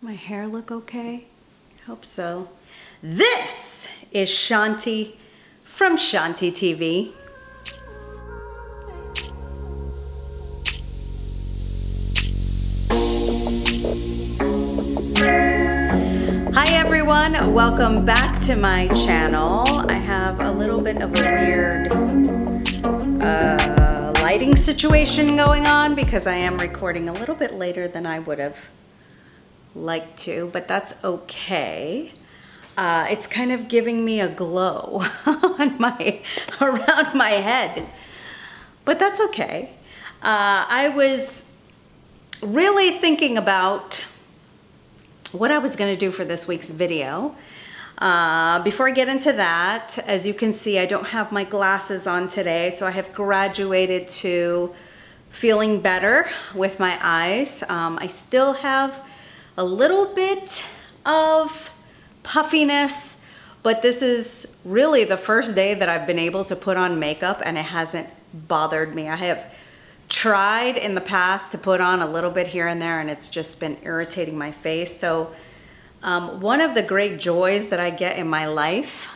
My hair look okay? Hope so. This is Shanti from Shanti TV. Hi everyone, welcome back to my channel. I have a little bit of a weird lighting situation going on because I am recording a little bit later than I would have liked to, but that's okay. It's kind of giving me a glow around my head, but that's okay. I was really thinking about what I was going to do for this week's video. Before I get into that, as you can see, I don't have my glasses on today, so I have graduated to feeling better with my eyes. I still have a little bit of puffiness, but this is really the first day that I've been able to put on makeup and it hasn't bothered me. I have tried in the past to put on a little bit here and there and it's just been irritating my face. So one of the great joys that I get in my life,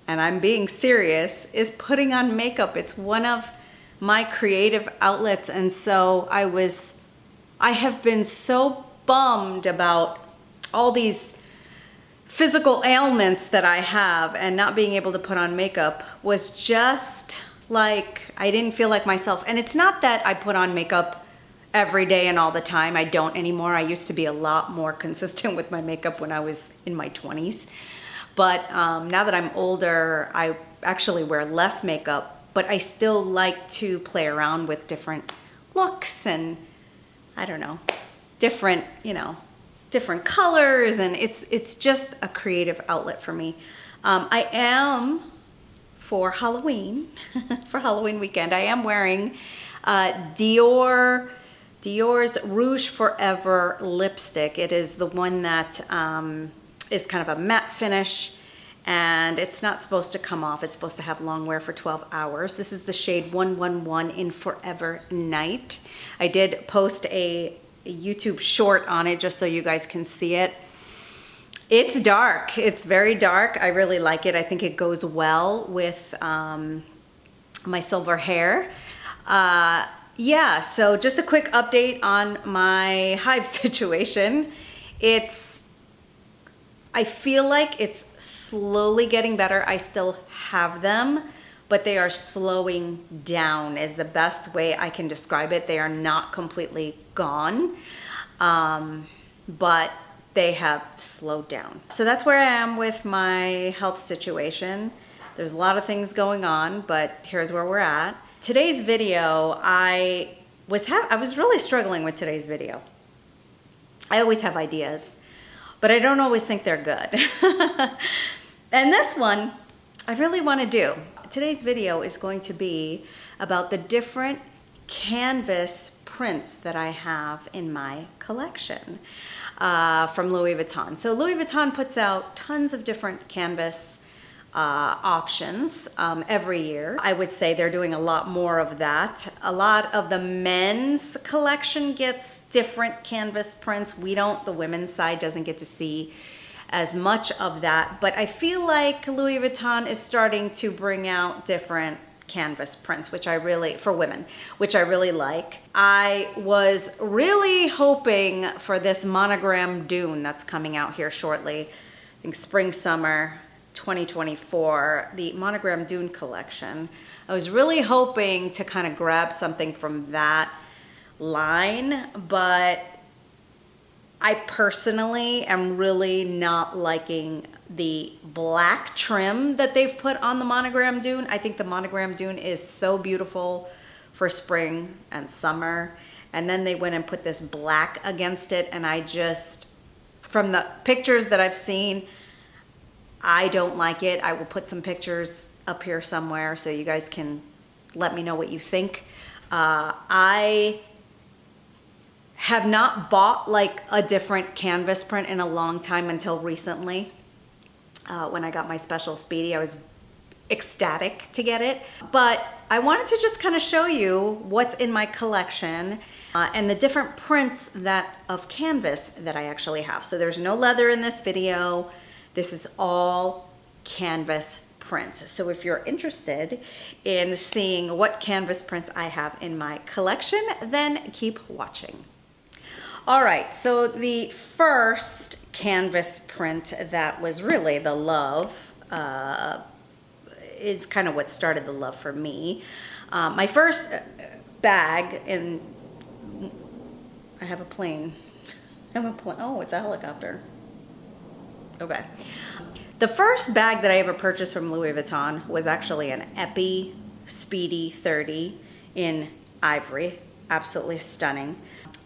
and I'm being serious, is putting on makeup. It's one of my creative outlets, and so I have been so bummed about all these physical ailments that I have, and not being able to put on makeup was just like, I didn't feel like myself. And it's not that I put on makeup every day and all the time. I don't anymore. I used to be a lot more consistent with my makeup when I was in my 20s. But now that I'm older, I actually wear less makeup, but I still like to play around with different looks and, I don't know, different colors, and it's just a creative outlet for me. I am, for Halloween, for Halloween weekend, I am wearing Dior's Rouge Forever lipstick. It is the one that is kind of a matte finish, and it's not supposed to come off. It's supposed to have long wear for 12 hours. This is the shade 111 in Forever Night. I did post a YouTube short on it just so you guys can see it. It's dark. It's very dark. I really like it. I think it goes well with my silver hair. Yeah, so just a quick update on my hive situation. I feel like it's slowly getting better. I still have them, but they are slowing down is the best way I can describe it. They are not completely gone, but they have slowed down. So that's where I am with my health situation. There's a lot of things going on, but here's where we're at. Today's video, I was really struggling with today's video. I always have ideas, but I don't always think they're good. And this one, I really want to do. Today's video is going to be about the different canvas prints that I have in my collection from Louis Vuitton. So Louis Vuitton puts out tons of different canvas options every year. I would say they're doing a lot more of that. A lot of the men's collection gets different canvas prints. The women's side doesn't get to see as much of that, but I feel like Louis Vuitton is starting to bring out different canvas prints, for women, which I really like. I was really hoping for this Monogram Dune that's coming out here shortly. I think spring, summer 2024, the Monogram Dune collection. I was really hoping to kind of grab something from that line, but I personally am really not liking the black trim that they've put on the Monogram Dune. I think the Monogram Dune is so beautiful for spring and summer. And then they went and put this black against it. And from the pictures that I've seen, I don't like it. I will put some pictures up here somewhere so you guys can let me know what you think. I have not bought like a different canvas print in a long time until recently. When I got my special Speedy, I was ecstatic to get it. But I wanted to just kind of show you what's in my collection and the different prints of canvas that I actually have. So there's no leather in this video. This is all canvas prints. So if you're interested in seeing what canvas prints I have in my collection, then keep watching. All right, so the first canvas print that was really the love is kind of what started the love for me. My first bag, and I have a plane. Oh, it's a helicopter. Okay. The first bag that I ever purchased from Louis Vuitton was actually an Epi Speedy 30 in ivory. Absolutely stunning.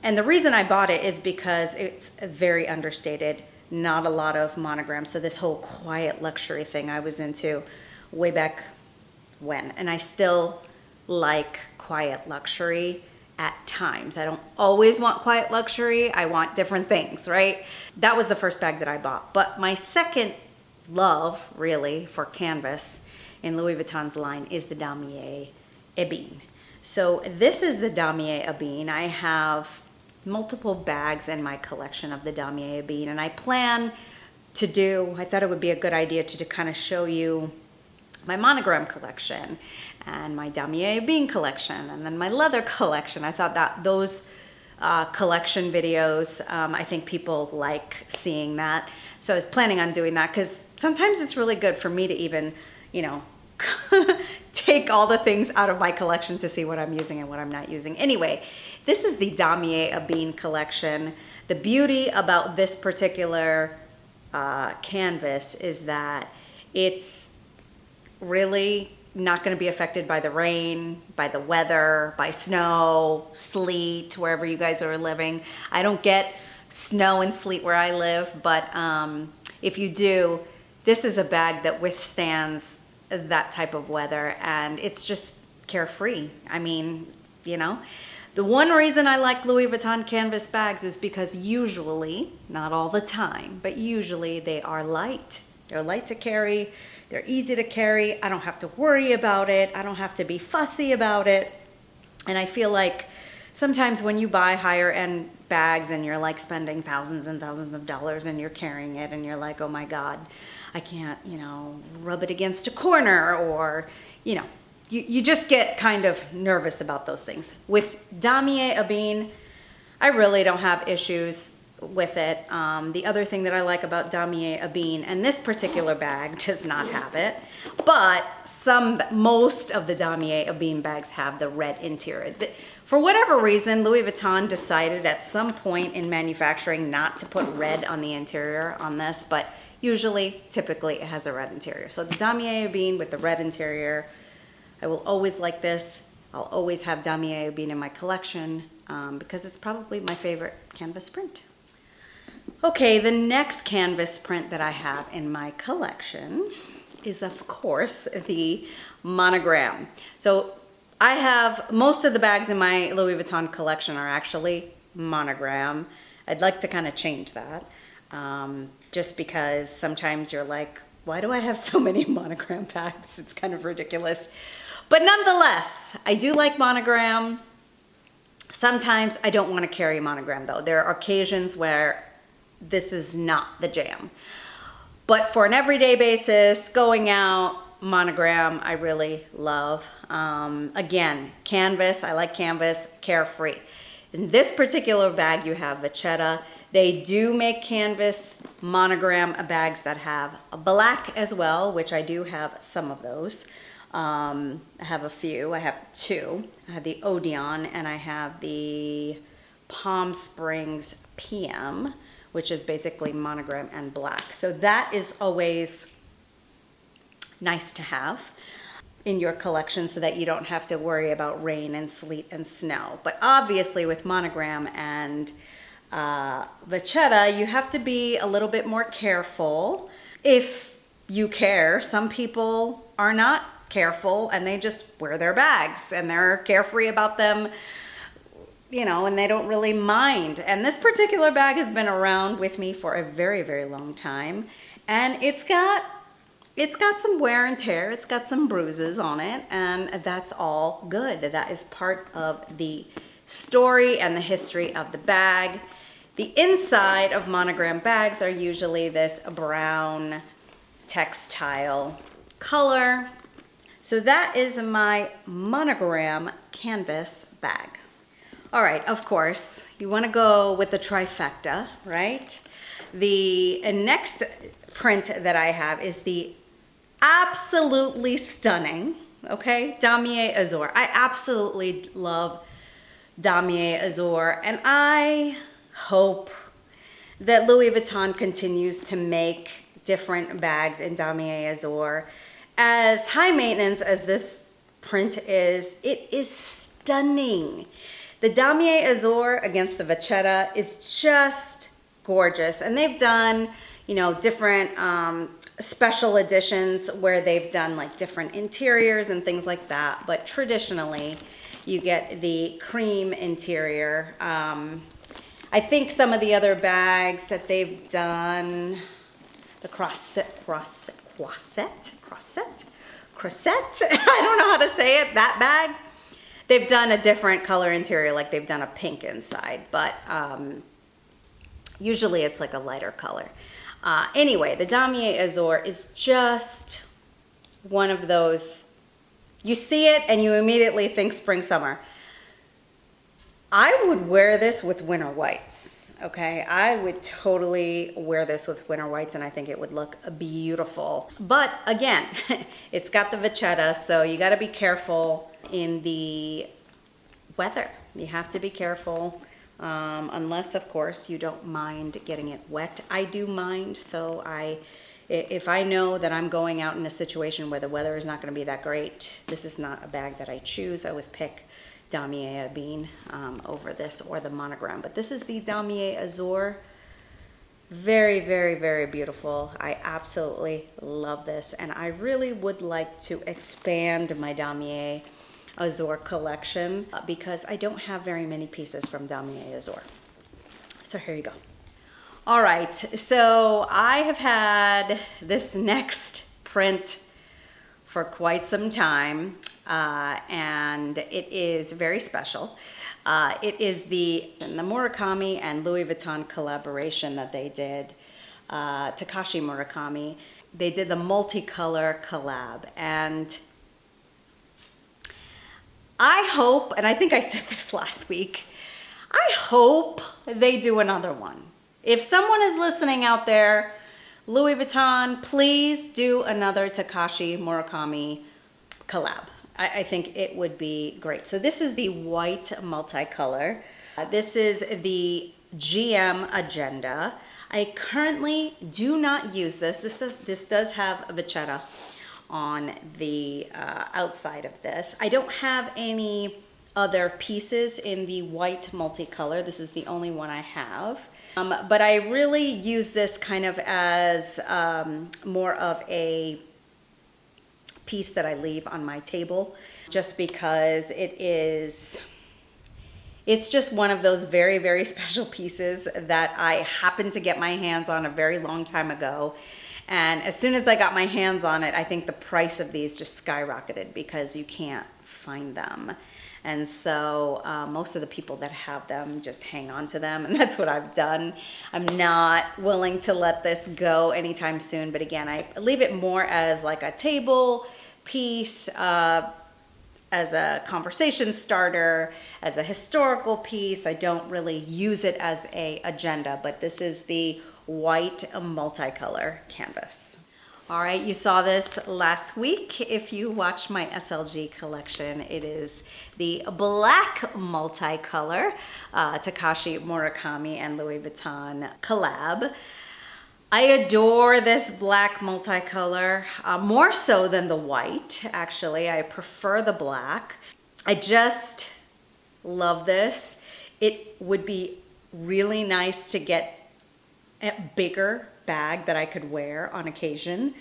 And the reason I bought it is because it's very understated, not a lot of monograms. So this whole quiet luxury thing I was into way back when. And I still like quiet luxury at times. I don't always want quiet luxury. I want different things, right? That was the first bag that I bought. But my second love, really, for canvas in Louis Vuitton's line is the Damier Ebene. So this is the Damier Ebene. I have multiple bags in my collection of the Damier Ebene, and I plan to I thought it would be a good idea to kind of show you my monogram collection and my Damier Ebene collection and then my leather collection. I thought that those collection videos, I think people like seeing that. So I was planning on doing that because sometimes it's really good for me to even, you know, take all the things out of my collection to see what I'm using and what I'm not using. Anyway, this is the Damier Ebene collection. The beauty about this particular canvas is that it's really not going to be affected by the rain, by the weather, by snow, sleet, wherever you guys are living. I don't get snow and sleet where I live, but if you do, this is a bag that withstands that type of weather, and it's just carefree. I mean, you know, the one reason I like Louis Vuitton canvas bags is because usually, not all the time, but usually they are light. They're light to carry. They're easy to carry. I don't have to worry about it. I don't have to be fussy about it. And I feel like sometimes when you buy higher end bags and you're like spending thousands and thousands of dollars and you're carrying it and you're like, oh my God, I can't, you know, rub it against a corner, or, you know, you just get kind of nervous about those things. With Damier Ebene, I really don't have issues with it. The other thing that I like about Damier Ebene, and this particular bag does not have it, but most of the Damier Ebene bags have the red interior. For whatever reason, Louis Vuitton decided at some point in manufacturing not to put red on the interior on this, but usually, typically, it has a red interior. So the Damier Ebene with the red interior, I will always like this. I'll always have Damier Ebene in my collection because it's probably my favorite canvas print. Okay, the next canvas print that I have in my collection is, of course, the Monogram. So I have most of the bags in my Louis Vuitton collection are actually Monogram. I'd like to kind of change that just because sometimes you're like, why do I have so many Monogram bags? It's kind of ridiculous. But nonetheless, I do like Monogram. Sometimes I don't want to carry Monogram though. There are occasions where this is not the jam. But for an everyday basis, going out, Monogram, I really love. Again, canvas, I like canvas, carefree. In this particular bag, you have Vachetta. They do make canvas monogram bags that have a black as well, which I do have some of those. I have a few, I have two. I have the Odeon and I have the Palm Springs PM, which is basically monogram and black. So that is always nice to have in your collection so that you don't have to worry about rain and sleet and snow. But obviously with Monogram and Vachetta, you have to be a little bit more careful if you care. Some people are not careful and they just wear their bags and they're carefree about them, you know, and they don't really mind. And this particular bag has been around with me for a very, very long time. And it's got some wear and tear. It's got some bruises on it, and that's all good. That is part of the story and the history of the bag. The inside of Monogram bags are usually this brown textile color. So that is my Monogram Canvas Bag. All right, of course, you want to go with the trifecta, right? The next print that I have is the absolutely stunning, okay, Damier Azor. I absolutely love Damier Azor, and I hope that Louis Vuitton continues to make different bags in Damier Azor. As high maintenance as this print is, it is stunning. The Damier Azor against the Vachetta is just gorgeous. And they've done, you know, different special editions where they've done like different interiors and things like that. But traditionally, you get the cream interior. I think some of the other bags that they've done, the croisette, I don't know how to say it, that bag. They've done a different color interior, like they've done a pink inside, but usually it's like a lighter color. Anyway, the Damier Azor is just one of those, you see it and you immediately think spring, summer. I would wear this with winter whites, okay? I would totally wear this with winter whites and I think it would look beautiful. But again, it's got the Vachetta, so you gotta be careful in the weather. You have to be careful, unless of course you don't mind getting it wet. I do mind, so if I know that I'm going out in a situation where the weather is not gonna be that great, this is not a bag that I choose. I always pick Damier Ebene over this or the Monogram, but this is the Damier Azor. Very, very, very beautiful. I absolutely love this, and I really would like to expand my Damier Azor collection because I don't have very many pieces from Damier Azor. So here you go. All right, so I have had this next print for quite some time. And it is very special. It is the Murakami and Louis Vuitton collaboration that they did, Takashi Murakami. They did the Multicolor collab, and I hope, and I think I said this last week, I hope they do another one. If someone is listening out there, Louis Vuitton, please do another Takashi Murakami collab. I think it would be great. So this is the white multicolor. This is the GM Agenda. I currently do not use this. This does have a Vachetta on the outside of this. I don't have any other pieces in the white multicolor. This is the only one I have. But I really use this kind of as more of a piece that I leave on my table, just because it's just one of those very, very special pieces that I happened to get my hands on a very long time ago. And as soon as I got my hands on it, I think the price of these just skyrocketed because you can't find them. And so most of the people that have them just hang on to them, and that's what I've done. I'm not willing to let this go anytime soon, but again, I leave it more as like a table piece, as a conversation starter, as a historical piece. I don't really use it as an agenda, but this is the white multicolor canvas. All right, you saw this last week. If you watched my SLG collection, it is the black multicolor Takashi Murakami and Louis Vuitton collab. I adore this black multicolor, more so than the white, actually. I prefer the black. I just love this. It would be really nice to get a bigger bag that I could wear on occasion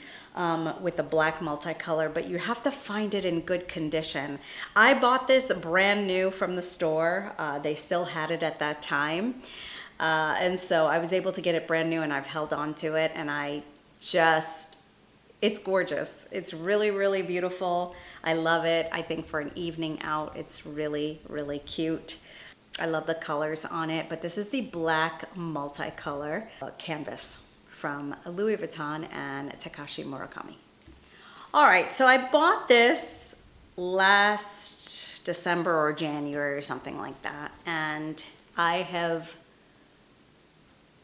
with the black multicolor, but you have to find it in good condition. I bought this brand new from the store. They still had it at that time. And so I was able to get it brand new, and I've held on to it, and it's gorgeous. It's really, really beautiful. I love it. I think for an evening out, it's really, really cute. I love the colors on it, but this is the black multicolor canvas from Louis Vuitton and Takashi Murakami. All right, so I bought this last December or January or something like that, and I have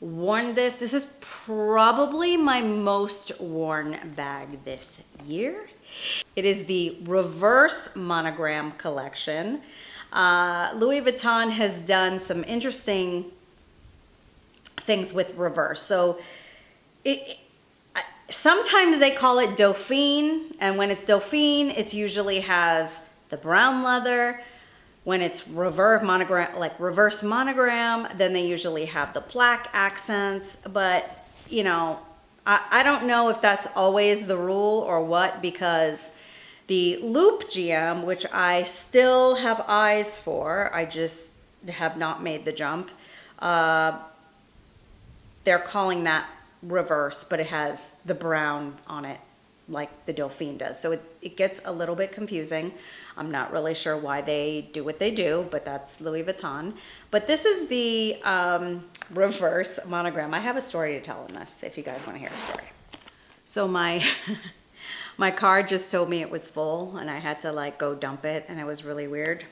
worn this. This is probably my most worn bag this year. It is the Reverse Monogram collection. Louis Vuitton has done some interesting things with reverse. So sometimes they call it Dauphine, and when it's Dauphine, it usually has the brown leather. When it's reverse monogram, then they usually have the black accents. But, you know, I don't know if that's always the rule or what, because the Loop GM, which I still have eyes for, I just have not made the jump. They're calling that reverse, but it has the brown on it like the Dauphine does. So it gets a little bit confusing. I'm not really sure why they do what they do, but that's Louis Vuitton. But this is the Reverse Monogram. I have a story to tell in this, if you guys want to hear a story. So my my car just told me it was full, and I had to like go dump it, and it was really weird.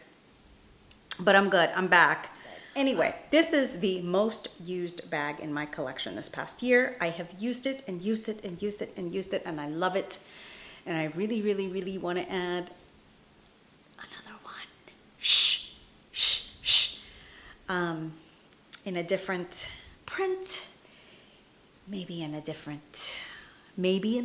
But I'm good, I'm back. Anyway, this is the most used bag in my collection this past year. I have used it and used it and used it and used it, and I love it. And I really, really, really want to add another one. Shh, shh, shh. In a different print, maybe in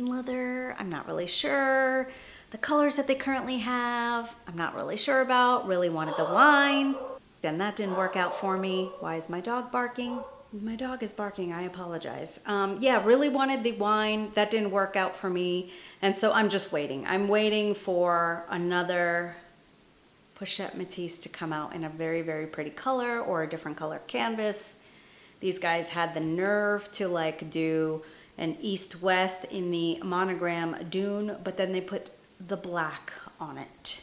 leather. I'm not really sure. The colors that they currently have, I'm not really sure about. Really wanted the wine. Then that didn't work out for me. Why is my dog barking? My dog is barking, I apologize. Yeah, really wanted the wine. That didn't work out for me. And so I'm just waiting. I'm waiting for another Pochette Matisse to come out in a very, very pretty color or a different color canvas. These guys had the nerve to like do an east-west in the Monogram Dune, but then they put the black on it.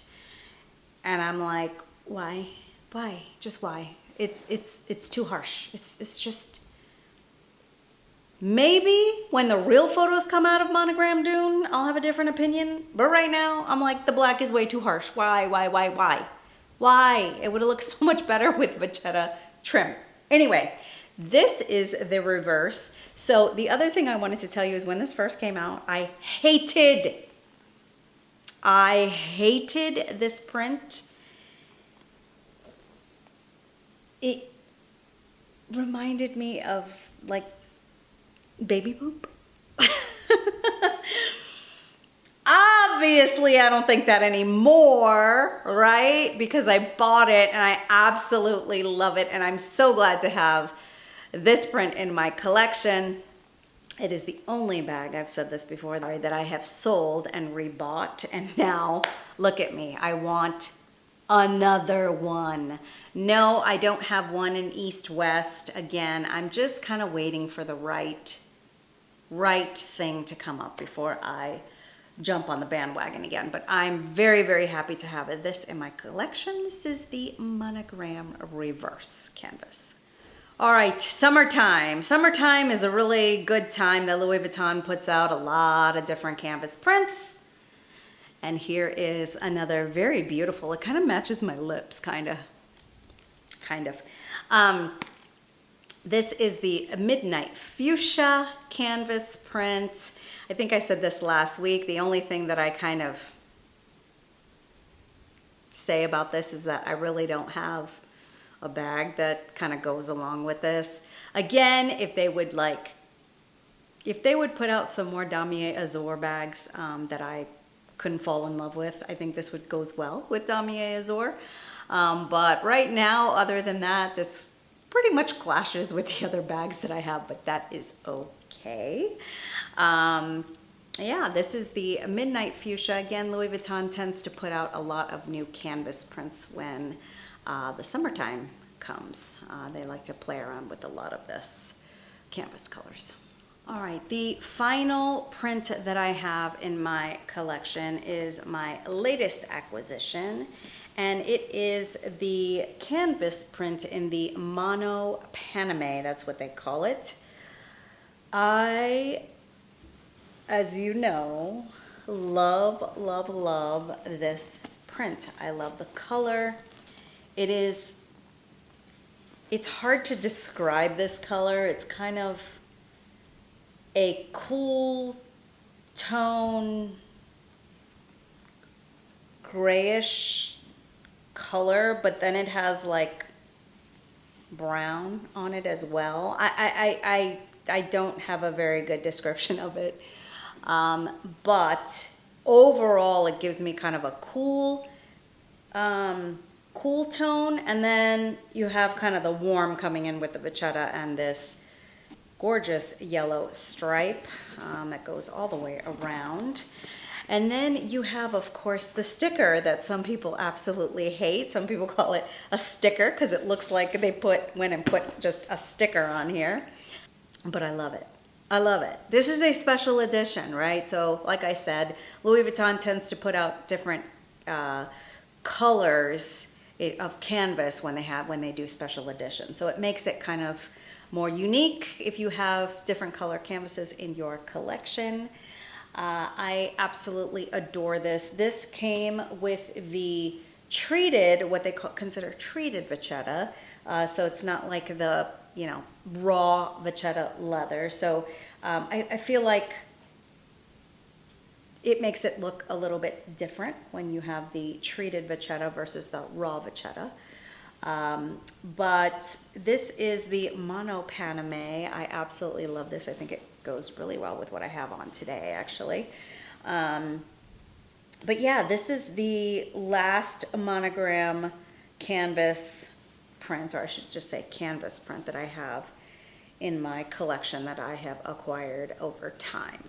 And I'm like, why? Why? Just why? It's too harsh. It's just, maybe when the real photos come out of Monogram Dune, I'll have a different opinion. But right now, I'm like, the black is way too harsh. Why? Why? It would have looked so much better with vachetta trim. Anyway, this is the reverse. So the other thing I wanted to tell you is when this first came out, I hated this print. It reminded me of like baby poop. Obviously, I don't think that anymore, right? Because I bought it and I absolutely love it. And I'm so glad to have this print in my collection. It is the only bag, I've said this before, that I have sold and rebought. And now look at me. I want another one. No, I don't have one in East-West. Again, I'm just kind of waiting for the right thing to come up before I jump on the bandwagon again. But I'm very, very happy to have this in my collection. This is the Monogram Reverse Canvas. All right, summertime. Summertime is a really good time that Louis Vuitton puts out a lot of different canvas prints. And here is another very beautiful, it kind of matches my lips, kind of. This is the Midnight Fuchsia canvas print. I think I said this last week. The only thing that I kind of say about this is that I really don't have a bag that kind of goes along with this. Again, if they would put out some more Damier Azor bags that I couldn't fall in love with, I think this would goes well with Damier Azor. But right now, other than that, this pretty much clashes with the other bags that I have, but that is okay. Yeah, this is the Midnight Fuchsia. Again, Louis Vuitton tends to put out a lot of new canvas prints when the summertime comes. They like to play around with a lot of this canvas colors. All right, the final print that I have in my collection is my latest acquisition, and it is the canvas print in the Monopaname, that's what they call it. I, as you know, love, love, love this print. I love the color. It's hard to describe this color. It's kind of a cool tone, grayish color, but then it has like brown on it as well. I don't have a very good description of it, but overall it gives me kind of a cool cool tone, and then you have kind of the warm coming in with the vachetta and this gorgeous yellow stripe that goes all the way around. And then you have, of course, the sticker that some people absolutely hate. Some people call it a sticker because it looks like they went and put just a sticker on here. But I love it. I love it. This is a special edition, right? So like I said, Louis Vuitton tends to put out different colors of canvas when they do special editions. So it makes it kind of more unique if you have different color canvases in your collection. I absolutely adore this. This came with the treated, what they consider treated vachetta. So it's not like the, raw vachetta leather. So I feel like it makes it look a little bit different when you have the treated vachetta versus the raw vachetta. But this is the Monopaname. I absolutely love this. I think it goes really well with what I have on today, actually. But yeah, this is the last monogram canvas print, or I should just say canvas print, that I have in my collection that I have acquired over time.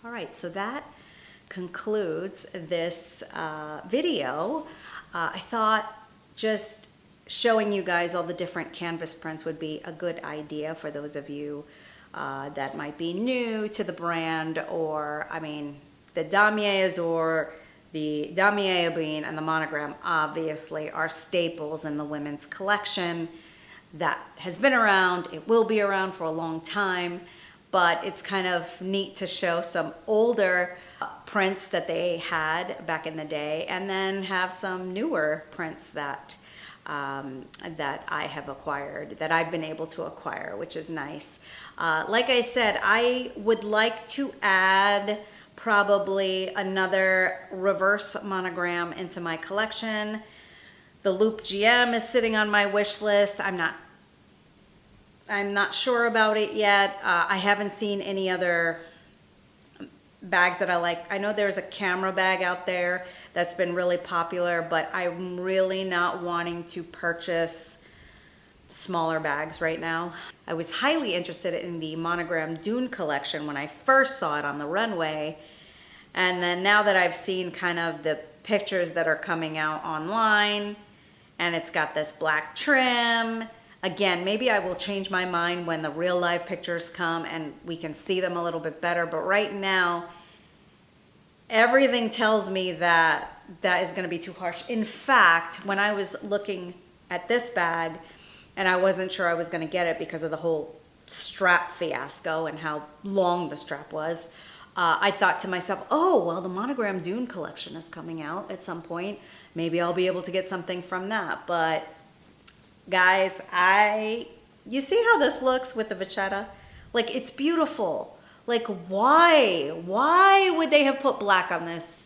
All right, so that concludes this video. I thought just showing you guys all the different canvas prints would be a good idea for those of you that might be new to the brand, or, the Damier Azur, the Damier Ebene, and the Monogram obviously are staples in the women's collection. That has been around, it will be around for a long time, but it's kind of neat to show some older prints that they had back in the day, and then have some newer prints that that I have acquired, that I've been able to acquire, which is nice. Like I said, I would like to add probably another reverse monogram into my collection. The Loop GM is sitting on my wish list. I'm not sure about it yet. I haven't seen any other bags that I like. I know there's a camera bag out there that's been really popular, but I'm really not wanting to purchase smaller bags right now. I was highly interested in the Monogram Dune collection when I first saw it on the runway, and then now that I've seen kind of the pictures that are coming out online, and it's got this black trim, again, maybe I will change my mind when the real live pictures come and we can see them a little bit better, but right now everything tells me that that is going to be too harsh. In fact, when I was looking at this bag and I wasn't sure I was going to get it because of the whole strap fiasco and how long the strap was, I thought to myself, oh, well, the Monogram Dune collection is coming out at some point. Maybe I'll be able to get something from that. But guys, you see how this looks with the vachetta? Like, it's beautiful. Like, why would they have put black on this?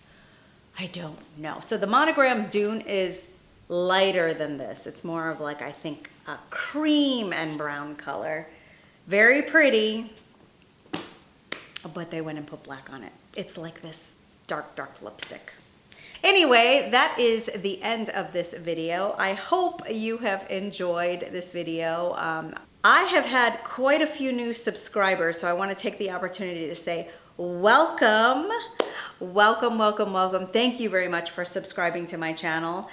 I don't know. So the Monogram Dune is lighter than this. It's more of like, I think, a cream and brown color. Very pretty, but they went and put black on it. It's like this dark, dark lipstick. Anyway, that is the end of this video. I hope you have enjoyed this video. I have had quite a few new subscribers, so I want to take the opportunity to say welcome. Welcome, welcome, welcome. Thank you very much for subscribing to my channel.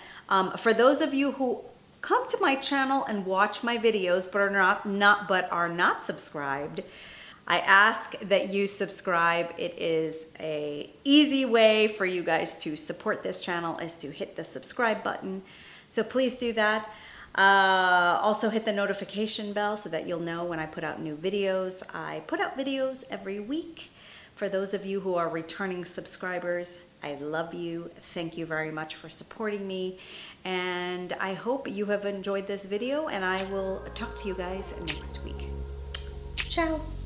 For those of you who come to my channel and watch my videos but are not subscribed, I ask that you subscribe. It is a easy way for you guys to support this channel is to hit the subscribe button. So please do that. Also hit the notification bell so that you'll know when I put out new videos. I put out videos every week. For those of you who are returning subscribers, I love you. Thank you very much for supporting me. And I hope you have enjoyed this video, and I will talk to you guys next week. Ciao.